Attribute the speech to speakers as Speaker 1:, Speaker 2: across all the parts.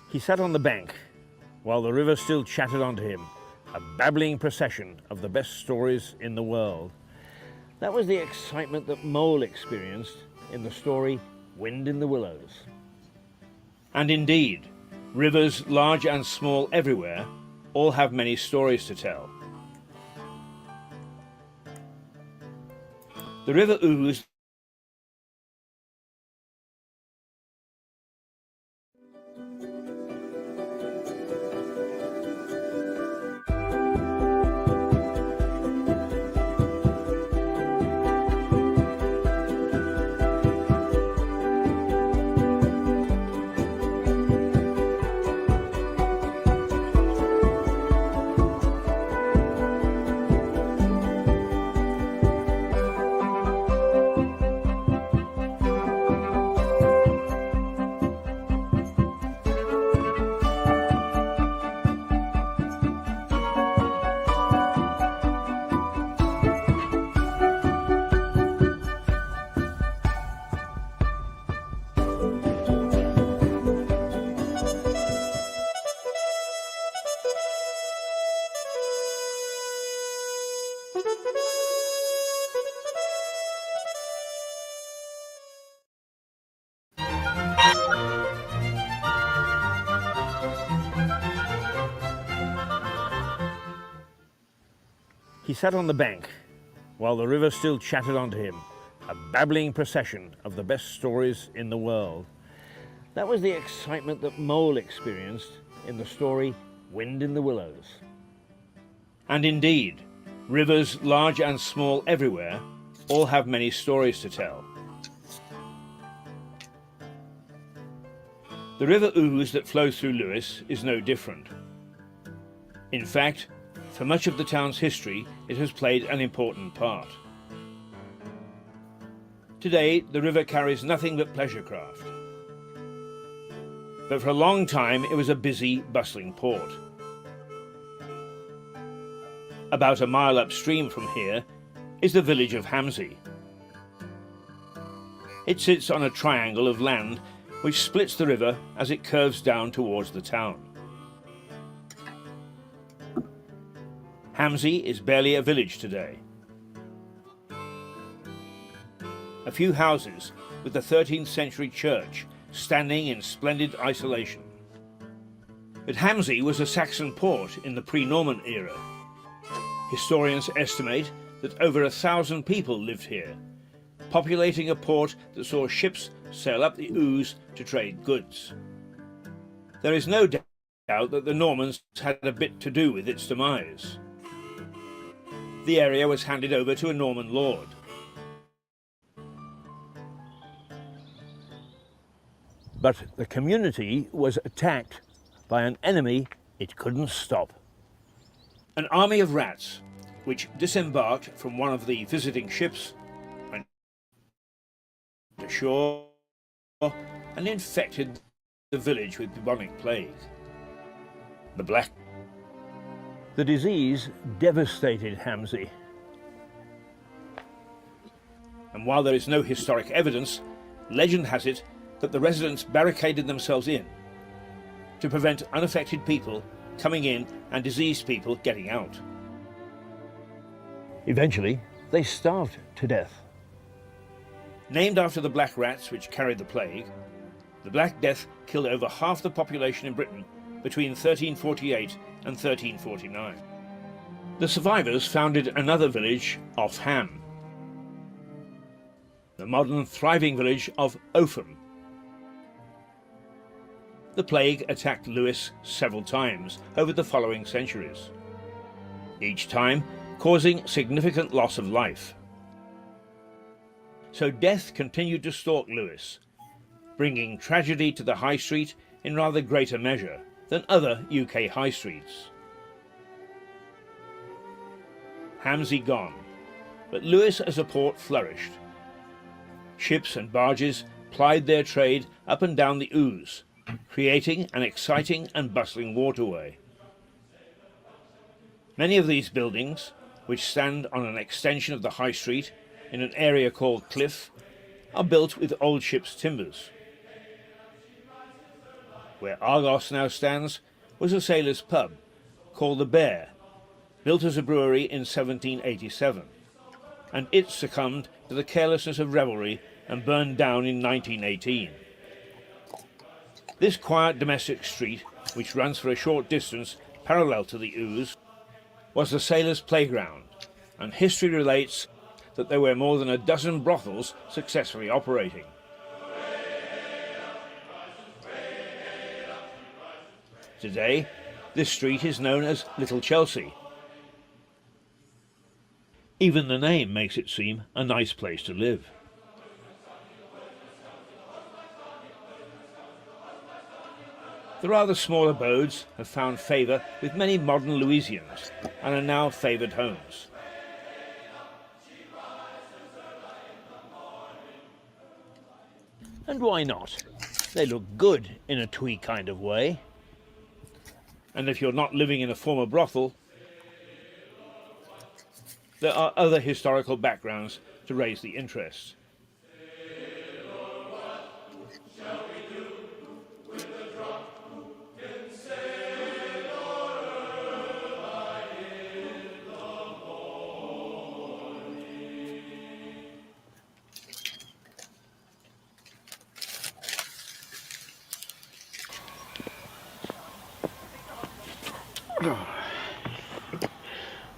Speaker 1: He sat on the bank while the river still chattered onto him, a babbling procession of the best stories in the world. That was the excitement that Mole experienced in the story Wind in the Willows. And indeed, rivers large and small everywhere all have many stories to tell. The River Ouse He sat on the bank while the river still chattered onto him, a babbling procession of the best stories in the world. That was the excitement that Mole experienced in the story Wind in the Willows. And indeed, rivers large and small everywhere all have many stories to tell. The River Ouse that flows through Lewes is no different. In fact, for much of the town's history, it has played an important part. Today, the river carries nothing but pleasure craft. But for a long time, it was a busy, bustling port. About a mile upstream from here is the village of Hamsey. It sits on a triangle of land which splits the river as it curves down towards the town. Hamsey is barely a village today. A few houses with the 13th century church standing in splendid isolation. But Hamsey was a Saxon port in the pre-Norman era. Historians estimate that over 1,000 people lived here, populating a port that saw ships sail up the Ouse to trade goods. There is no doubt that the Normans had a bit to do with its demise. The area was handed over to a Norman lord. But the community was attacked by an enemy it couldn't stop. An army of rats, which disembarked from one of the visiting ships, went ashore and infected the village with bubonic plague. The disease devastated Hamsey. And while there is no historic evidence, legend has it that the residents barricaded themselves in to prevent unaffected people coming in and diseased people getting out. Eventually, they starved to death. Named after the black rats which carried the plague, the Black Death killed over half the population in Britain between 1348 and 1349. The survivors founded another village off Ham, the modern thriving village of Opham. The plague attacked Lewes several times over the following centuries, each time causing significant loss of life. So death continued to stalk Lewes, bringing tragedy to the high street in rather greater measure than other UK high streets. Hamsey gone, but Lewes as a port flourished. Ships and barges plied their trade up and down the Ouse, creating an exciting and bustling waterway. Many of these buildings, which stand on an extension of the high street in an area called Cliff, are built with old ship's timbers. where Argos now stands, was a sailors' pub called the Bear, built as a brewery in 1787, and it succumbed to the carelessness of revelry and burned down in 1918. This quiet domestic street, which runs for a short distance parallel to the Ouse, was the sailors' playground, and history relates that there were more than a dozen brothels successfully operating. Today, this street is known as Little Chelsea. Even the name makes it seem a nice place to live. The rather small abodes have found favour with many modern Louisians and are now favoured homes. And why not? They look good in a twee kind of way. And if you're not living in a former brothel, there are other historical backgrounds to raise the interest.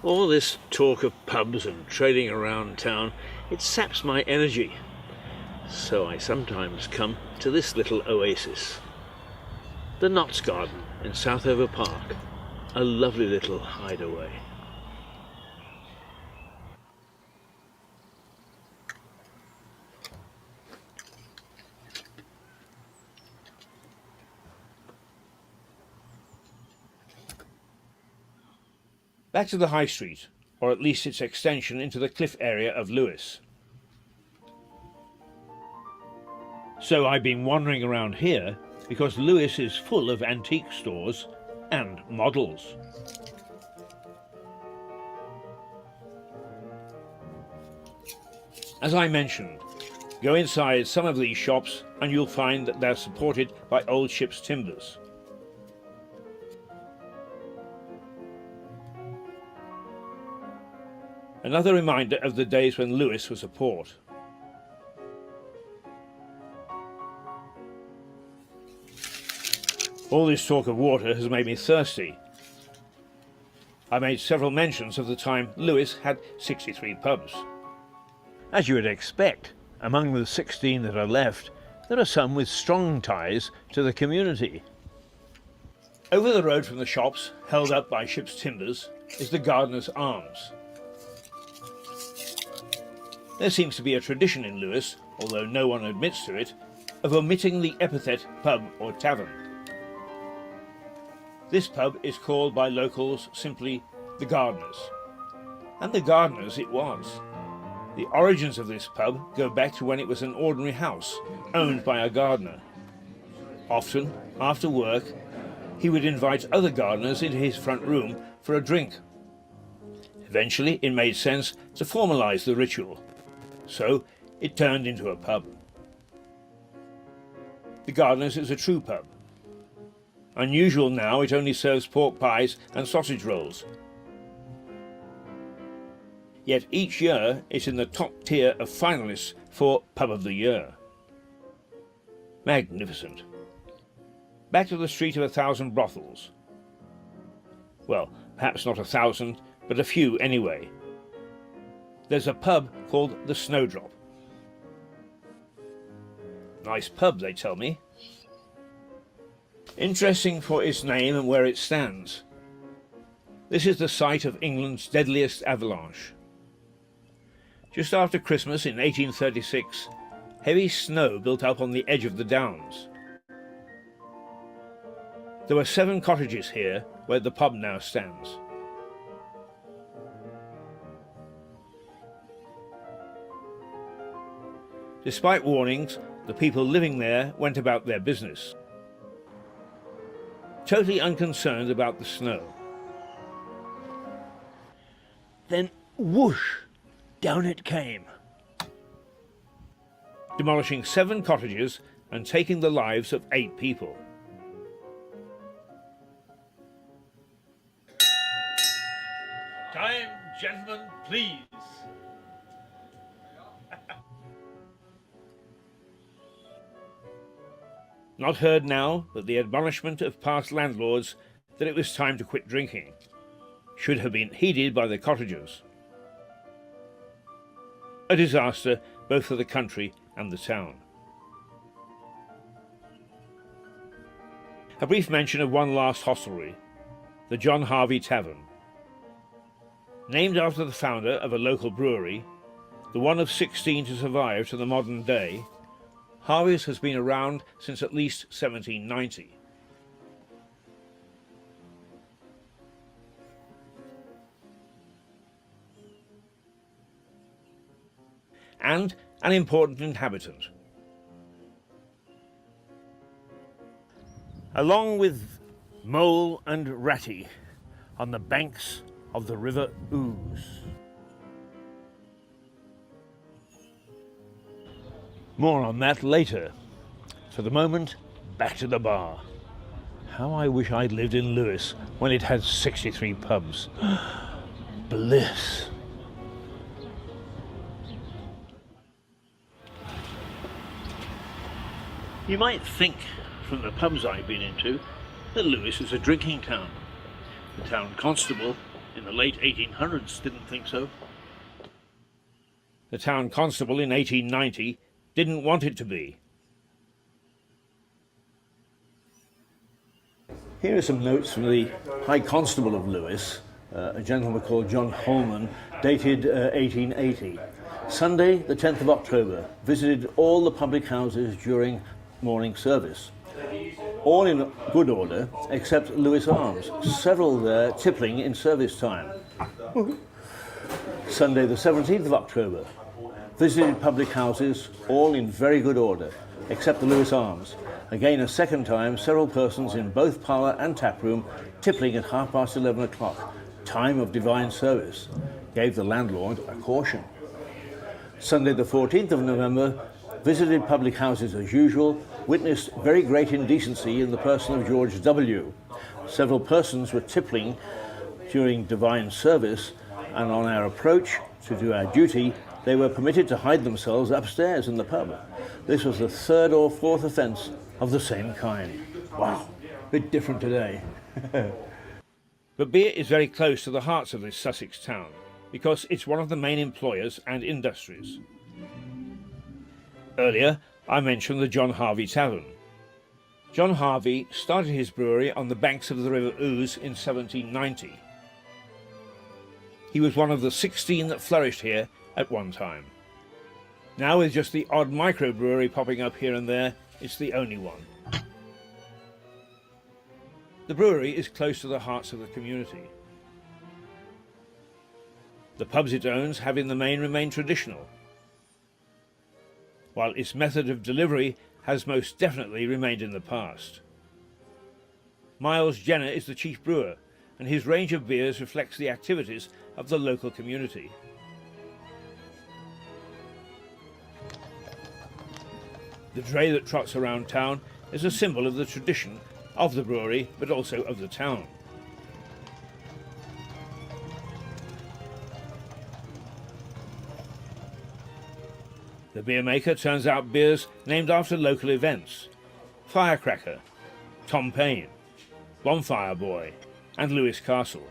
Speaker 1: All this talk of pubs and trading around town, it saps my energy. So I sometimes come to this little oasis. The Notts Garden in Southover Park. A lovely little hideaway. Back to the High Street, or at least its extension into the cliff area of Lewes. So I've been wandering around here because Lewes is full of antique stores and models. As I mentioned, go inside some of these shops and you'll find that they're supported by old ship's timbers. Another reminder of the days when Lewes was a port. All this talk of water has made me thirsty. I made several mentions of the time Lewes had 63 pubs. As you would expect, among the 16 that are left, there are some with strong ties to the community. Over the road from the shops, held up by ship's timbers, is the Gardener's Arms. There seems to be a tradition in Lewes, although no one admits to it, of omitting the epithet pub or tavern. This pub is called by locals simply the Gardeners. And the Gardeners it was. The origins of this pub go back to when it was an ordinary house, owned by a gardener. Often, after work, he would invite other gardeners into his front room for a drink. Eventually, it made sense to formalize the ritual. So, it turned into a pub. The Gardener's is a true pub. Unusual now, it only serves pork pies and sausage rolls. Yet each year it's in the top tier of finalists for Pub of the Year. Magnificent. Back to the Street of 1,000 Brothels. Well, perhaps not 1,000, but a few anyway. There's a pub called the Snowdrop. Nice pub, they tell me. Interesting for its name and where it stands. This is the site of England's deadliest avalanche. Just after Christmas in 1836, heavy snow built up on the edge of the downs. There were 7 cottages here where the pub now stands. Despite warnings, the people living there went about their business, totally unconcerned about the snow. Then, whoosh, down it came, demolishing 7 cottages and taking the lives of 8 people. please. Not heard now, but the admonishment of past landlords that it was time to quit drinking should have been heeded by the cottagers. A disaster both for the country and the town. A brief mention of one last hostelry, the John Harvey Tavern. Named after the founder of a local brewery, the one of 16 to survive to the modern day, Harvey's has been around since at least 1790. And an important inhabitant. Along with Mole and Ratty on the banks of the River Ouse. More on that later. For the moment, back to the bar. How I wish I'd lived in Lewes when it had 63 pubs. Bliss. You might think, from the pubs I've been into, that Lewes is a drinking town. The town constable in the late 1800s didn't think so. The town constable in 1890 didn't want it to be. Here are some notes from the High Constable of Lewes, a gentleman called John Holman, dated 1880. Sunday, the 10th of October, visited all the public houses during morning service. All in good order, except Lewes Arms, several there tippling in service time. Sunday, the 17th of October, visited public houses, all in very good order, except the Lewes Arms. Again, a second time, several persons in both parlour and taproom tippling at 11:30 o'clock, time of divine service, gave the landlord a caution. Sunday, the 14th of November, visited public houses as usual, witnessed very great indecency in the person of George W. Several persons were tippling during divine service, and on our approach to do our duty, they were permitted to hide themselves upstairs in the pub. This was the third or fourth offence of the same kind. Wow, a bit different today. But beer is very close to the hearts of this Sussex town, because it's one of the main employers and industries. Earlier, I mentioned the John Harvey Tavern. John Harvey started his brewery on the banks of the River Ouse in 1790. He was one of the 16 that flourished here at one time. Now, with just the odd microbrewery popping up here and there, it's the only one. The brewery is close to the hearts of the community. The pubs it owns have in the main remained traditional, while its method of delivery has most definitely remained in the past. Miles Jenner is the chief brewer, and his range of beers reflects the activities of the local community. The dray that trots around town is a symbol of the tradition of the brewery, but also of the town. The beer maker turns out beers named after local events: Firecracker, Tom Paine, Bonfire Boy, and Lewes Castle.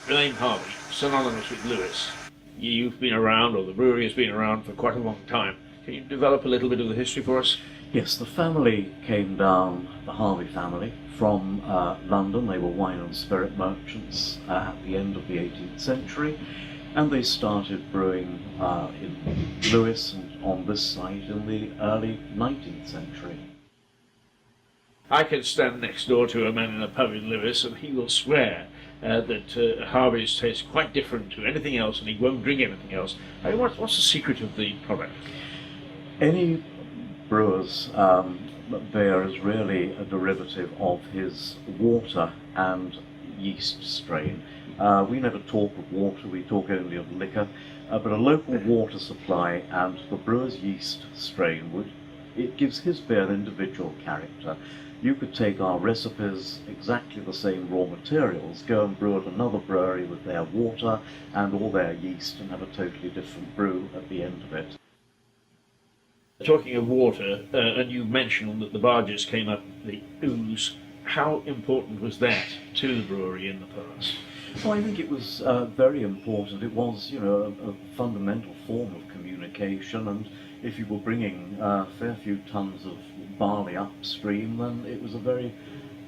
Speaker 1: The name Harvey, synonymous with Lewes. You've been around, or the brewery has been around for quite a long time. Can you develop a little bit of the history for us?
Speaker 2: Yes, the family came down, the Harvey family, from London. They were wine and spirit merchants at the end of the 18th century, and they started brewing in Lewes and on this site in the early 19th century.
Speaker 1: I can stand next door to a man in a pub in Lewes, and he will swear that Harvey's tastes quite different to anything else, and he won't drink anything else. I mean, what's the secret of the product?
Speaker 2: Any brewer's beer is really a derivative of his water and yeast strain. We never talk of water, we talk only of liquor, but a local water supply and the brewer's yeast strain would it gives his beer an individual character. You could take our recipes, exactly the same raw materials, go and brew at another brewery with their water and all their yeast and have a totally different brew at the end of it.
Speaker 1: Talking of water, and you mentioned that the barges came up the Ouse. How important was that to the brewery in the past?
Speaker 2: Well, I think it was very important. It was, a fundamental form of communication, and if you were bringing a fair few tons of barley upstream, then it was a very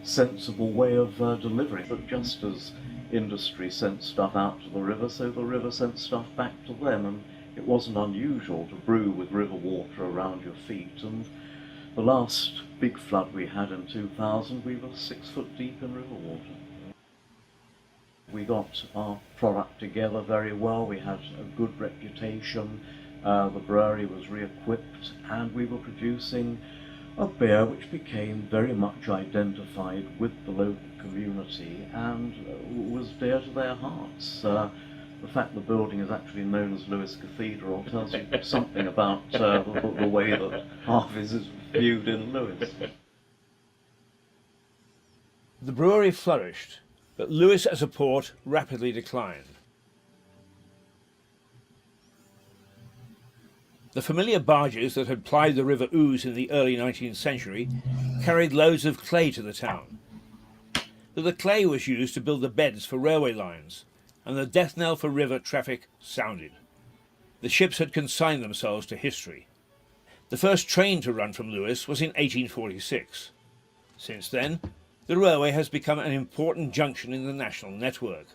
Speaker 2: sensible way of delivering. But just as industry sent stuff out to the river, so the river sent stuff back to them, and it wasn't unusual to brew with river water around your feet. And the last big flood we had in 2000, we were 6 foot deep in river water. We got our product together very well, we had a good reputation, the brewery was re-equipped, and we were producing a beer which became very much identified with the local community and was dear to their hearts. The fact the building is actually known as Lewes Cathedral tells you something about the way that Harvey's is viewed in Lewes.
Speaker 1: The brewery flourished, but Lewes as a port rapidly declined. The familiar barges that had plied the River Ouse in the early 19th century carried loads of clay to the town. But the clay was used to build the beds for railway lines, and the death knell for river traffic sounded. The ships had consigned themselves to history. The first train to run from Lewes was in 1846. Since then, the railway has become an important junction in the national network.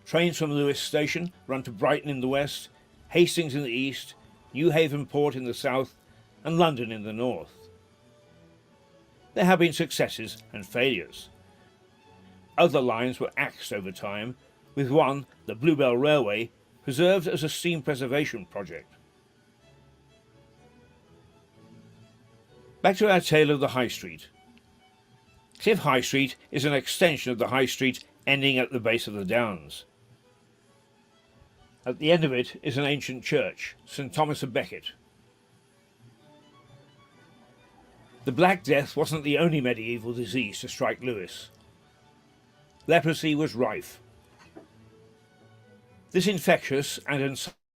Speaker 1: Trains from Lewes station run to Brighton in the west, Hastings in the east, Newhaven Port in the south, and London in the north. There have been successes and failures. Other lines were axed over time, with one, the Bluebell Railway, preserved as a steam preservation project. Back to our tale of the High Street. Cliff High Street is an extension of the High Street ending at the base of the Downs. At the end of it is an ancient church, St Thomas of Becket. The Black Death wasn't the only medieval disease to strike Lewes. Leprosy was rife. This infectious and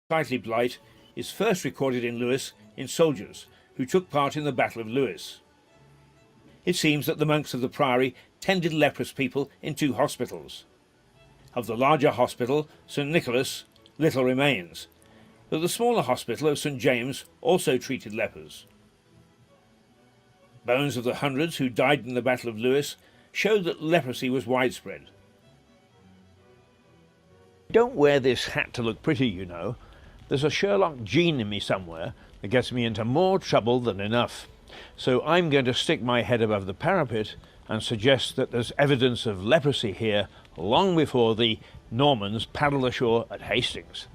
Speaker 1: unsightly blight is first recorded in Lewes in soldiers who took part in the Battle of Lewes. It seems that the monks of the priory tended leprous people in 2 hospitals. Of the larger hospital, St Nicholas, little remains, but the smaller hospital of St James also treated lepers. Bones of the hundreds who died in the Battle of Lewes showed that leprosy was widespread. Don't wear this hat to look pretty, you know. There's a Sherlock gene in me somewhere that gets me into more trouble than enough. So I'm going to stick my head above the parapet and suggest that there's evidence of leprosy here long before the Normans paddled ashore at Hastings.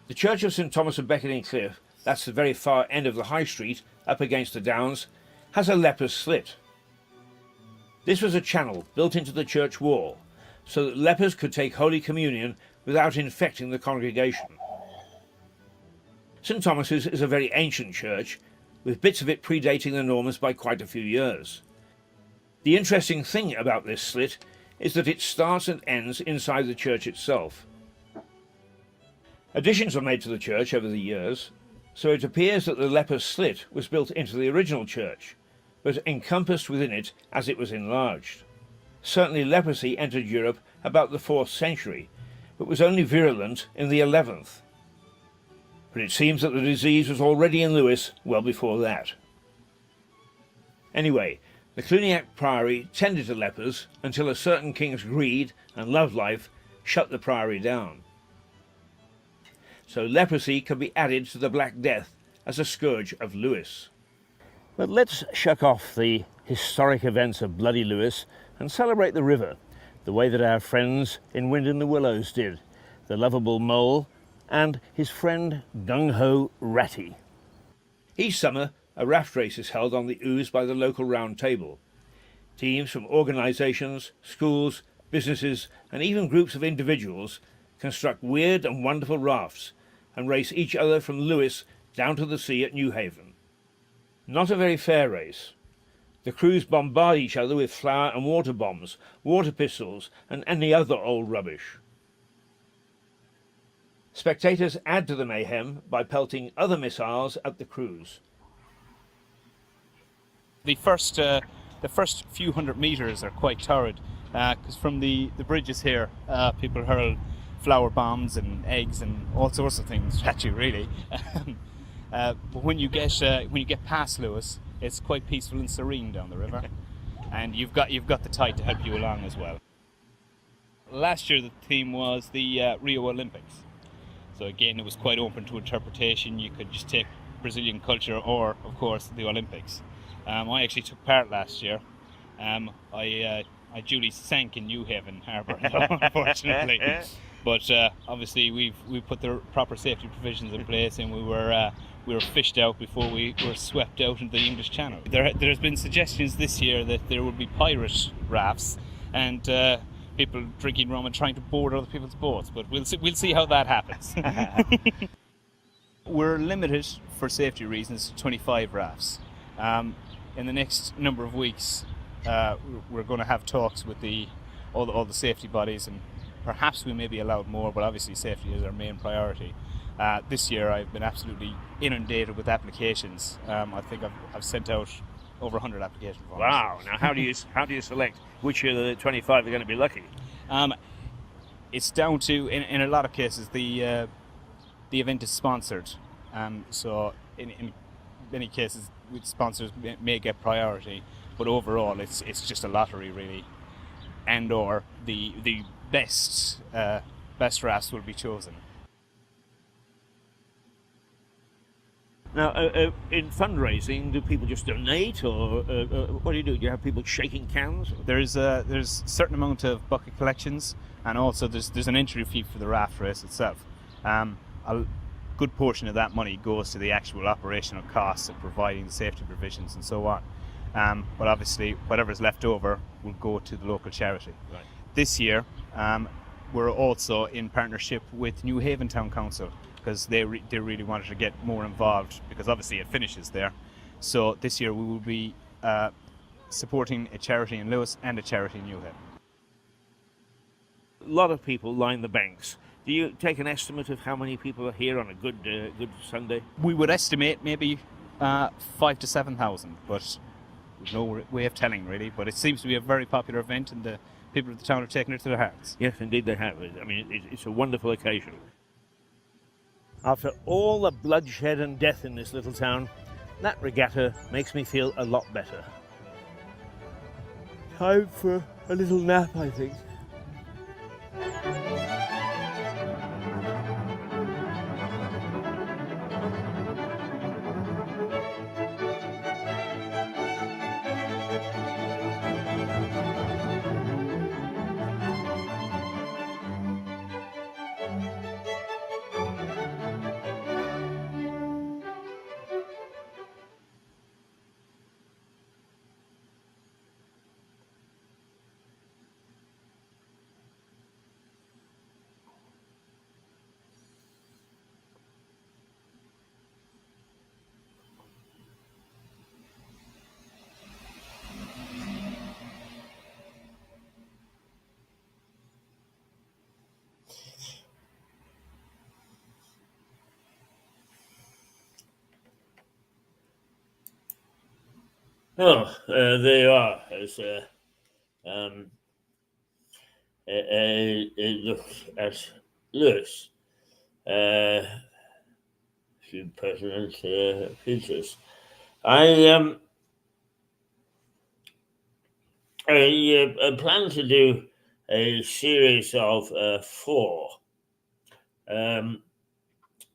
Speaker 1: The Church of St Thomas of Becket in Cliff, that's the very far end of the High Street up against the Downs, has a leper's slit. This was a channel built into the church wall so that lepers could take Holy Communion without infecting the congregation. St Thomas's is a very ancient church, with bits of it predating the Normans by quite a few years. The interesting thing about this slit is that it starts and ends inside the church itself. Additions were made to the church over the years, so it appears that the leper's slit was built into the original church, but encompassed within it as it was enlarged. Certainly leprosy entered Europe about the 4th century, but was only virulent in the 11th. But it seems that the disease was already in Lewes well before that. Anyway, the Cluniac Priory tended to lepers until a certain king's greed and love life shut the priory down. So leprosy can be added to the Black Death as a scourge of Lewes. But let's shuck off the historic events of bloody Lewes and celebrate the river, the way that our friends in Wind in the Willows did, the lovable mole and his friend Gung-Ho Ratty. Each summer, a raft race is held on the Ouse by the local round table. Teams from organisations, schools, businesses and even groups of individuals construct weird and wonderful rafts and race each other from Lewes down to the sea at Newhaven. Not a very fair race. The crews bombard each other with flour and water bombs, water pistols, and any other old rubbish. Spectators add to the mayhem by pelting other missiles at the crews.
Speaker 3: The first few hundred meters are quite torrid, because from the bridges here, people hurl flour bombs and eggs and all sorts of things at you, really. But when you get past Lewis, it's quite peaceful and serene down the river, and you've got the tide to help you along as well. Last year the theme was the Rio Olympics, so again it was quite open to interpretation. You could just take Brazilian culture or, of course, the Olympics. I actually took part last year. I duly sank in Newhaven Harbour, unfortunately. But obviously we've put the proper safety provisions in place, and we were fished out before we were swept out into the English Channel. There's been suggestions this year that there will be pirate rafts and people drinking rum and trying to board other people's boats, but we'll see how that happens. We're limited for safety reasons to 25 rafts. In the next number of weeks, we're going to have talks with all the safety bodies, and perhaps we may be allowed more, but obviously safety is our main priority. This year I've been absolutely inundated with applications. I think I've sent out over 100 application forms.
Speaker 1: Wow! Now, how do you select which of the 25 are going to be lucky?
Speaker 3: It's down to, in a lot of cases, the event is sponsored. So in many cases, sponsors may get priority, but overall it's just a lottery, really, and or the best rafts will be chosen.
Speaker 1: Now, in fundraising, do people just donate, or what do you do? Do you have people shaking cans?
Speaker 3: There's a certain amount of bucket collections, and also there's an entry fee for the raft race itself. A good portion of that money goes to the actual operational costs of providing the safety provisions and so on. But obviously, whatever's left over will go to the local charity.
Speaker 1: Right.
Speaker 3: This year, we're also in partnership with Newhaven Town Council, because they really wanted to get more involved, because obviously it finishes there. So this year we will be supporting a charity in Lewis and a charity in Newhaven.
Speaker 1: A lot of people line the banks. Do you take an estimate of how many people are here on a good Sunday?
Speaker 3: We would estimate maybe 5,000 to 7,000, but there's no way of telling, really. But it seems to be a very popular event, and the people of the town are taking it to their hearts.
Speaker 1: Yes, indeed they have. I mean, it's a wonderful occasion. After all the bloodshed and death in this little town, that regatta makes me feel a lot better. Time for a little nap, I think. Oh, there you are. As look at Lewis. Few pertinent features. I plan to do a series of 4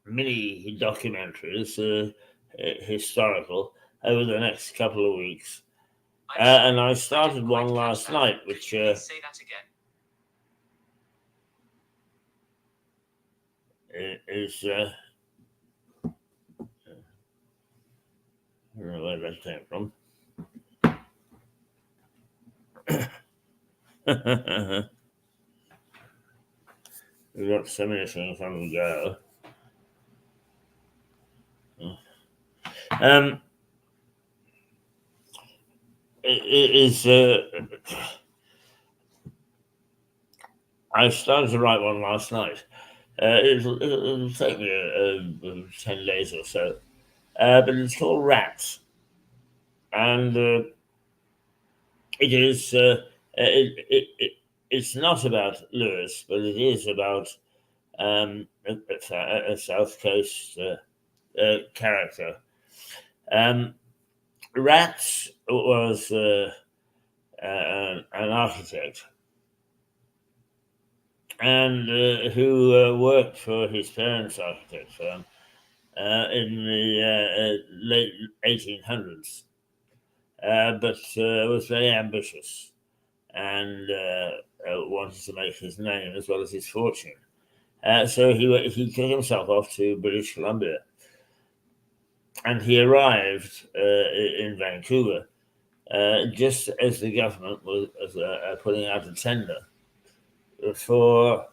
Speaker 1: mini documentaries, historical, over the next couple of weeks. And I started one last night, which
Speaker 4: say that again.
Speaker 1: is I don't know where that came from. We've got so many things on the go. It is. I started to write one last night. It'll take me 10 days or so. But it's called Rats. And it's not about Lewis, but it is about a South Coast character. Rats was an architect, and who worked for his parents' architect firm in the late 1800s, but was very ambitious and wanted to make his name as well as his fortune. So he took himself off to British Columbia, and he arrived in Vancouver just as the government was putting out a tender for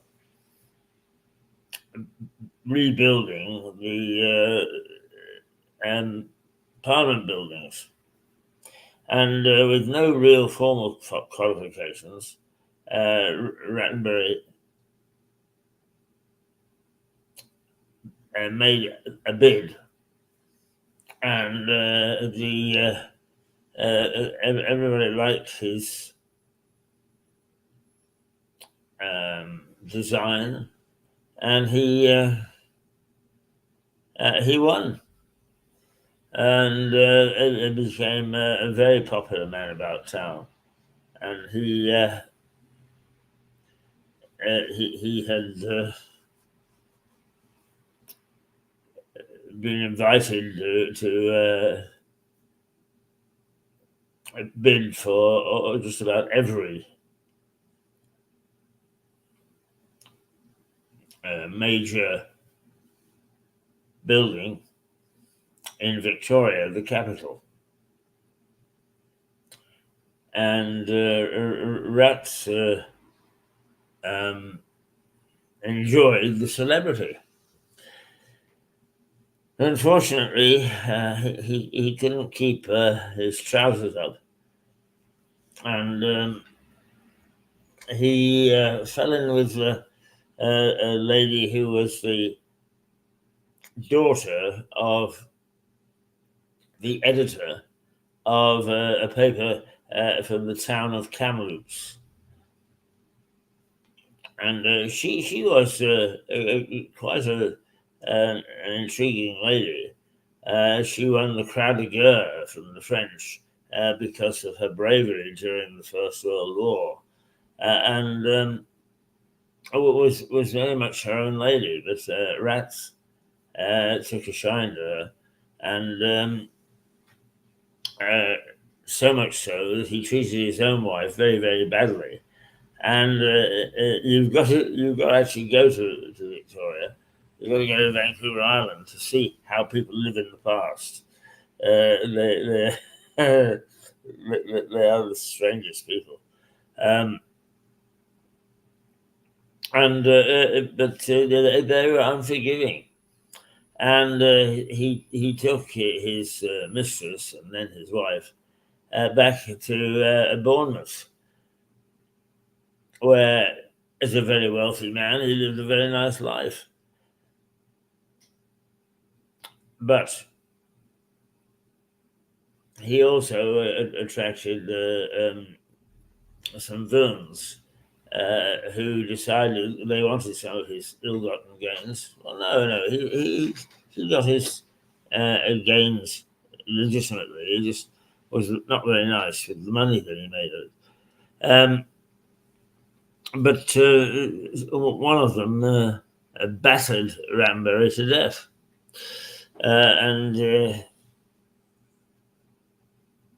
Speaker 1: rebuilding the Parliament buildings. And with no real formal qualifications, Rattenbury made a bid, and everybody liked his design, and he won, and it became a very popular man about town, and he had been invited to bid for just about every major building in Victoria, the capital. And Rats enjoyed the celebrity. Unfortunately, he couldn't keep his trousers up, and he fell in with a lady who was the daughter of the editor of a paper from the town of Kamloops. And she was quite an intriguing lady. She won the Croix de Guerre from the French because of her bravery during the First World War, and was very much her own lady. But Rats took a shine to her, and so much so that he treated his own wife very, very badly. And you've got to actually go to Victoria. You've got to go to Vancouver Island to see how people live in the past. They are the strangest people. But they were unforgiving. And he took his mistress and then his wife back to Bournemouth, where, as a very wealthy man, he lived a very nice life. But he also attracted some villains who decided they wanted some of his ill-gotten gains. Well, no, he got his gains legitimately. He just was not very nice with the money that he made. But one of them battered Rattenbury to death. And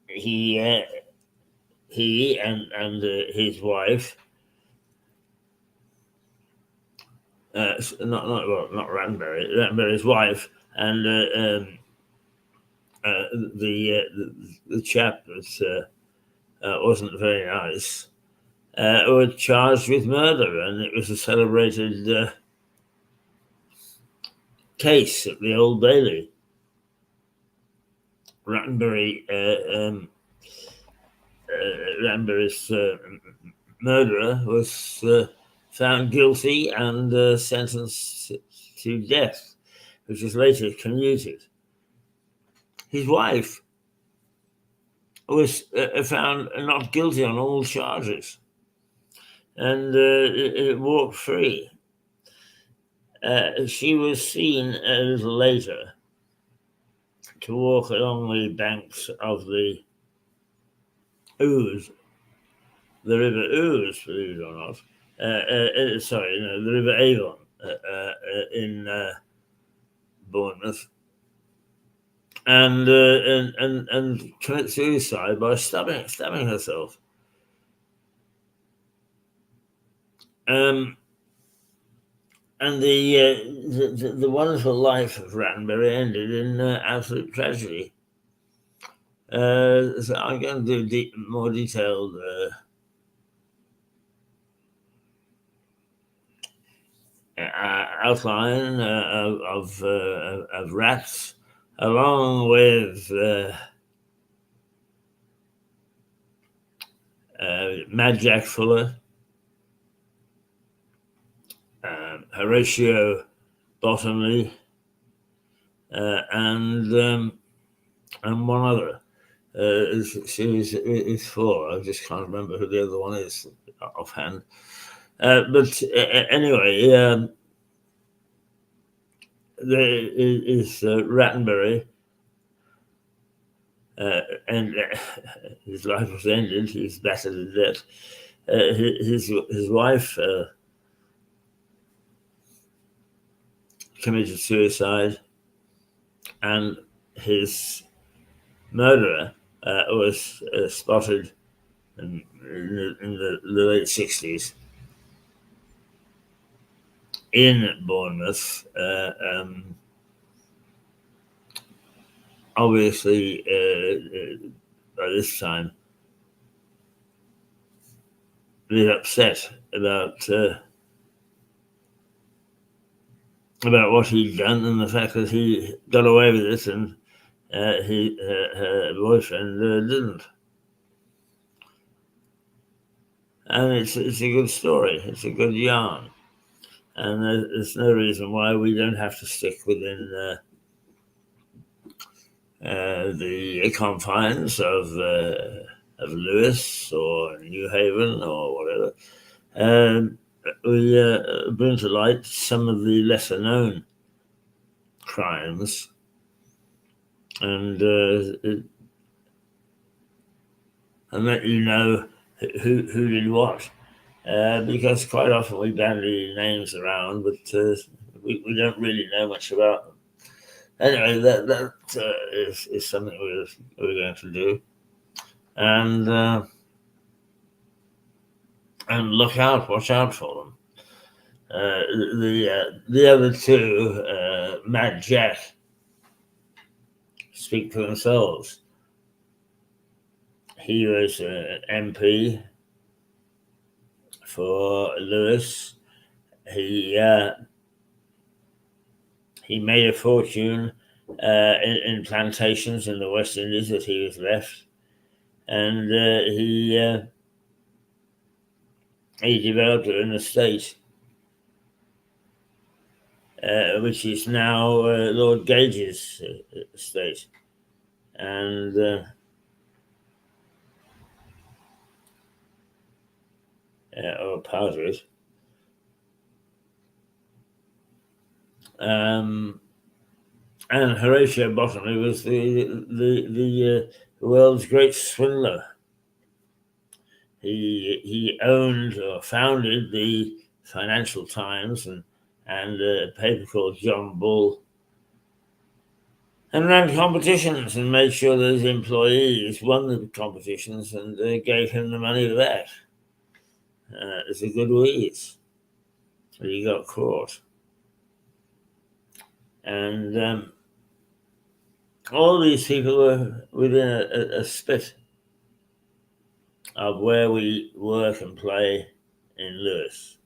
Speaker 1: he and his wife, not Rattenbury, Rattenbury's wife, and the chap that wasn't very nice, were charged with murder, and it was a celebrated case at the Old Bailey.
Speaker 4: Rattenbury's murderer was found guilty and sentenced to death, which was later commuted. His wife was found not guilty on all charges and walked free. She was seen a little later to walk along the banks of the Ouse, the River Ouse, believe it or not. The River Avon in Bournemouth, and commit suicide by stabbing herself. And the wonderful life of Rattenbury ended in absolute tragedy. So I'm going to do more detailed outline of rats, along with Mad Jack Fuller, Horatio Bottomley, and one other. It's four. I just can't remember who the other one is offhand. But anyway, there is Rattenbury, and his life was ended. He's battered to death. His wife committed suicide, and his murderer was spotted in the late 60s in Bournemouth. Obviously, by this time, a bit upset about what he'd done and the fact that he got away with it and her boyfriend didn't. And it's a good story. It's a good yarn. And there's no reason why we don't have to stick within the confines of Lewes or New Haven or whatever. We bring to light some of the lesser known crimes and let you know who did what. Because quite often we bandy names around, but we don't really know much about them. Anyway, that is something we're going to do, and watch out for them. The other two, Mad Jack, speak for themselves. He was an MP for Lewes. He made a fortune in plantations in the West Indies that he was left, and he developed an estate, which is now Lord Gage's estate, and or part of it. And Horatio Bottomley was the world's great swindler. He owned or founded the Financial Times and a paper called John Bull, and ran competitions and made sure that his employees won the competitions and gave him the money back. It's a good wheeze. He got caught. And all these people were within a spit of where we work and play in Lewes.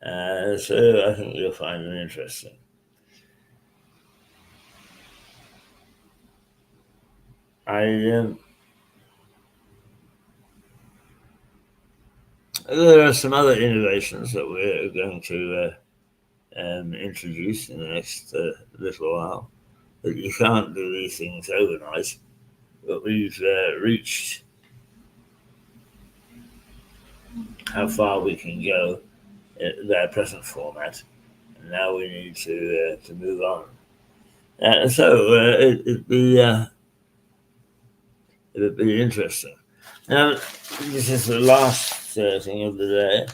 Speaker 4: So I think you'll find them interesting. There are some other innovations that we're going to introduce in the next little while. But you can't do these things overnight. But we've reached how far we can go in their present format, and now we need to move on. It'd be interesting. Now, this is the last thing of the day.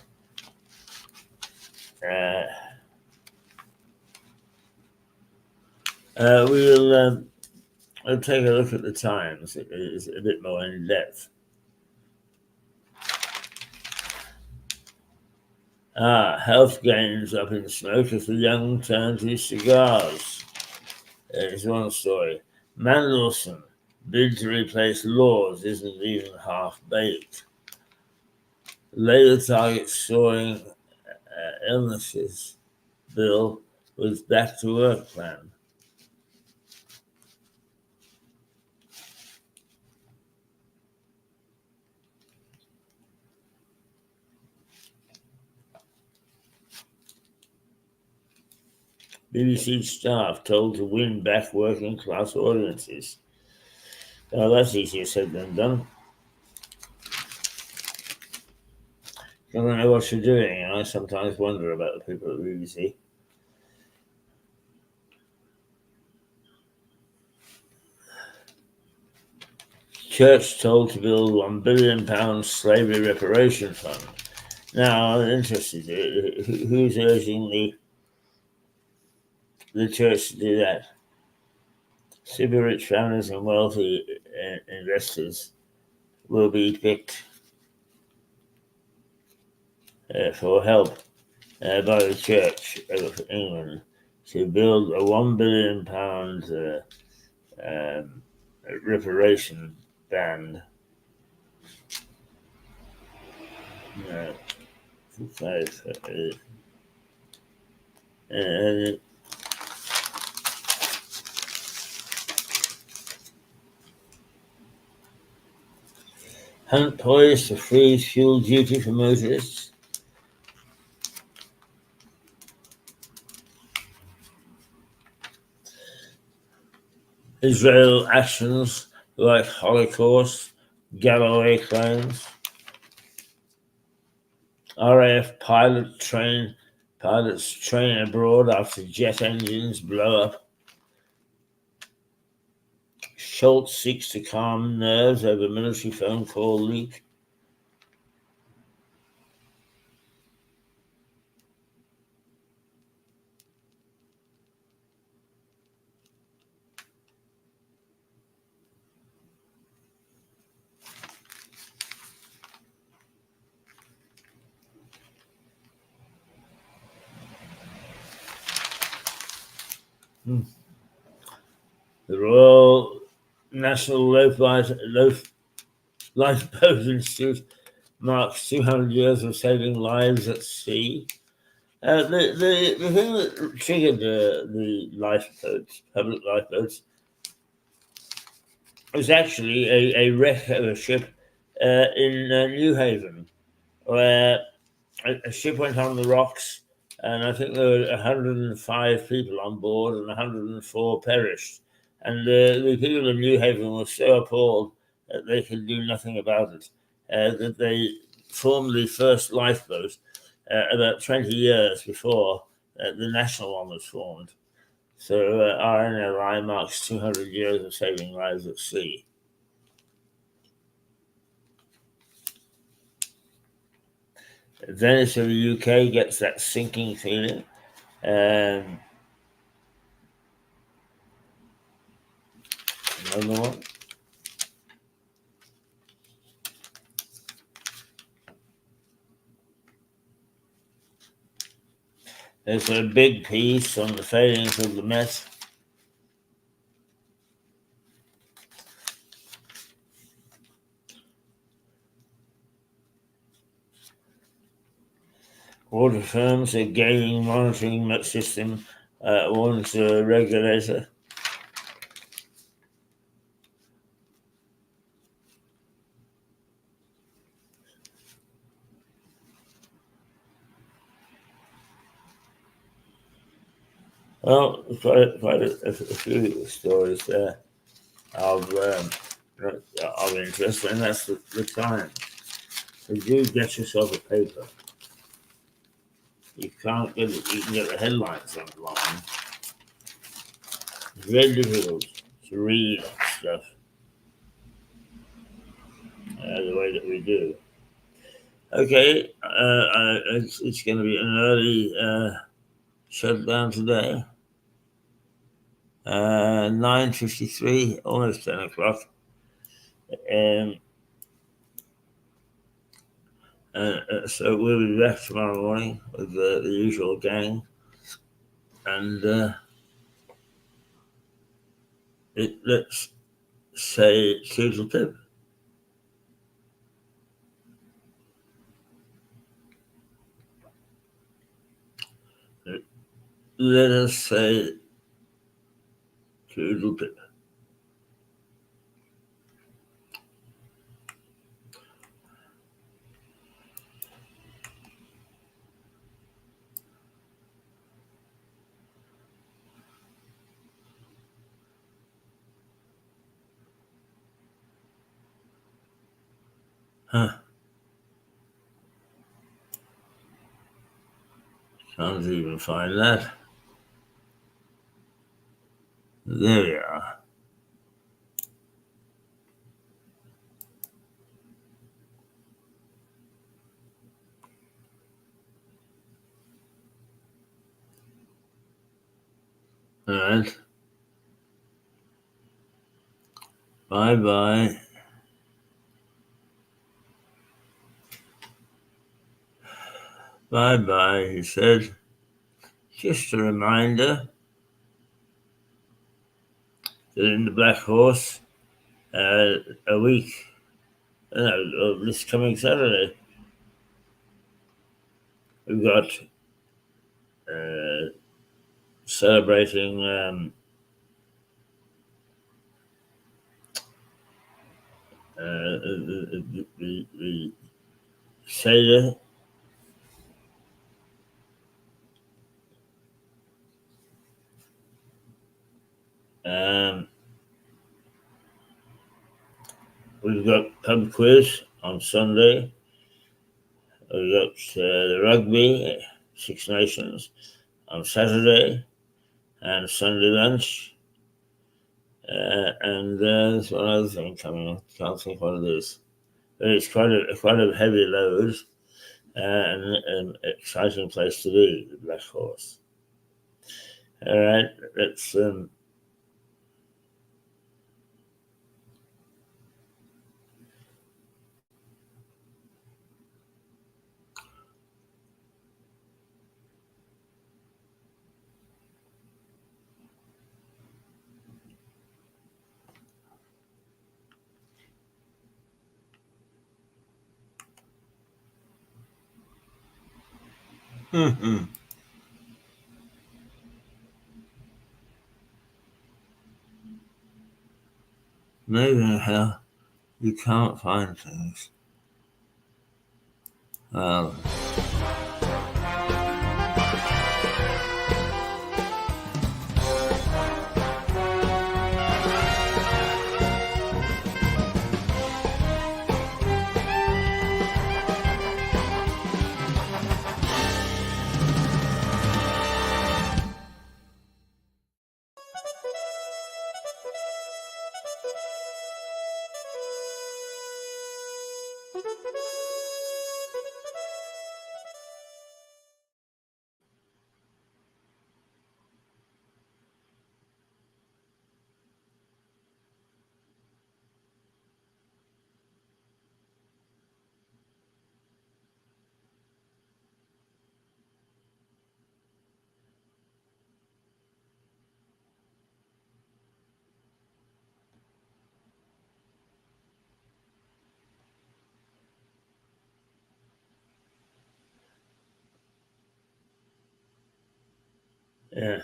Speaker 4: We'll take a look at the Times. It is a bit more in depth. Health gains up in smoke as the young turn to cigars. It's one story. Mandelson bid to replace laws isn't even half baked. Labour targets soaring illnesses bill with back to work plan. BBC staff told to win back working class audiences. Well, that's easier said than done. I don't know what you're doing, and I sometimes wonder about the people at the BBC. Church told to build £1 billion slavery reparation fund. Now, I'm interested. Who's urging the church to do that? Super rich families and wealthy investors will be picked for help by the Church of England to build a £1 billion reparation band. Hunt poised to freeze fuel duty for motorists. Israel actions like Holocaust, Galloway claims. RAF pilots train abroad after jet engines blow up. Schultz seeks to calm nerves over military phone call leak. The Royal National Lifeboat Institute marks 200 years of saving lives at sea. The thing that triggered the lifeboats, public lifeboats, was actually a wreck of a ship in New Haven, where a ship went on the rocks, and I think there were 105 people on board, and 104 perished. And the people in New Haven were so appalled that they could do nothing about it, that they formed the first lifeboat about 20 years before the national one was formed. So RNLI marks 200 years of saving lives at sea. Venice of the UK gets that sinking feeling. Another one. There's a big piece on the failings of the Met. Water firms are gaining monitoring system, warns the regulator. Well, quite a few stories there of interest, and that's the time. So do get yourself a paper. You can't get it, you can get the headlines online. It's very difficult to read stuff the way that we do. Okay, it's going to be an early shutdown today. 9:53, almost 10 o'clock. So we'll be back tomorrow morning with the usual gang. And let's say toodle pip. Let us say toodle pip. Huh. Can't even find that. There we are. All right. Bye-bye. Bye-bye, he said. Just a reminder that in the Black Horse, a week, this coming Saturday, we've got celebrating the Seder. We've got pub quiz on Sunday. We've got the rugby, Six Nations, on Saturday, and Sunday lunch. And there's one other thing coming up. Can't think what it is. But it's quite a heavy load and an exciting place to be, the Black Horse. All right, let's maybe how you can't find things. Well, yeah.